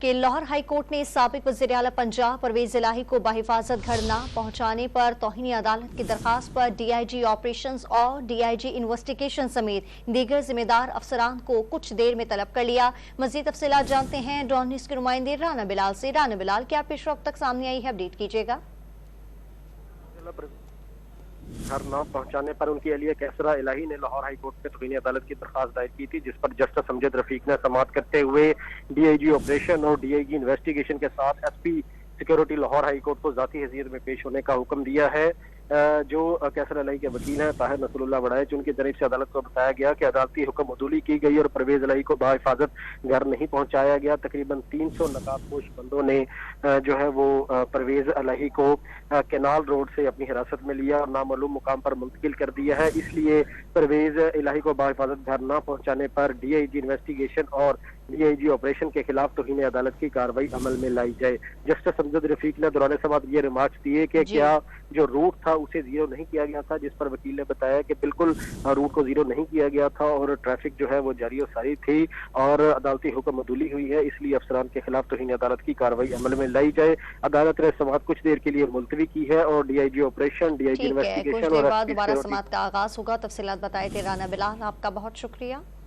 کہ Lahore high court نے سابق وزیر اعلیٰ پنجاب پرویز الہی کو بحفاظت گھر نہ پہنچانے پر توہین عدالت کی درخواست پر ڈی آئی جی آپریشنز اور ڈی آئی جی انویسٹیگیشن سمیت دیگر ذمہ دار افسران کو کچھ دیر میں طلب کر لیا۔ مزید تفصیلات جانتے ہیں ڈان نیوز کے نمائندے رانا بلال سے۔ رانا بلال، کیا پیش رفت تک سامنے آئی ہے، اپڈیٹ کیجیے گا۔ گھر نہ پہنچانے پر ان کی اہلیہ کیسرا الہی نے لاہور ہائی کورٹ میں توہین عدالت کی درخواست دائر کی تھی، جس پر جسٹس امجد رفیق نے سماعت کرتے ہوئے ڈی آئی جی آپریشن اور ڈی آئی جی انویسٹیگیشن کے ساتھ S P security Lahore high court کو ذاتی حیثیت میں پیش ہونے کا حکم دیا ہے۔ جو کیسرا الہی کے وکیل ہیں طاہر نصر اللہ وڑائچ، ان کی جانب سے عدالت کو بتایا گیا کہ عدالتی حکم عدولی کی گئی اور پرویز الہی کو بحفاظت گھر نہیں پہنچایا گیا۔ تقریباً 300 نقاب پوش بندوں نے جو ہے وہ پرویز الہی کو کینال روڈ سے اپنی حراست میں لیا اور نامعلوم مقام پر منتقل کر دیا ہے۔ اس لیے پرویز الہی کو بحفاظت گھر نہ پہنچانے پر ڈی آئی جی انویسٹیگیشن اور ڈی آئی جی آپریشن کے خلاف توہین عدالت کی کارروائی عمل میں لائی جائے۔ جسٹس امجد رفیق نے دوران سماعت یہ ریمارکس دیے کہ کیا جو روٹ تھا اسے زیرو نہیں کیا گیا تھا، جس پر وکیل نے بتایا کہ بالکل روٹ کو زیرو نہیں کیا گیا تھا اور ٹریفک جو ہے وہ جاری و ساری تھی اور عدالتی حکم عدولی ہوئی ہے، اس لیے افسران کے خلاف توہین عدالت کی کارروائی عمل میں لائی جائے۔ عدالت نے سماعت کچھ دیر کے لیے ملتوی کی ہے اور D I G operation, D I G investigation کچھ دیر بعد دوبارہ سماعت کا آغاز ہوگا۔ تفصیلات بتائے تھے رانا بلال، آپ کا بہت شکریہ۔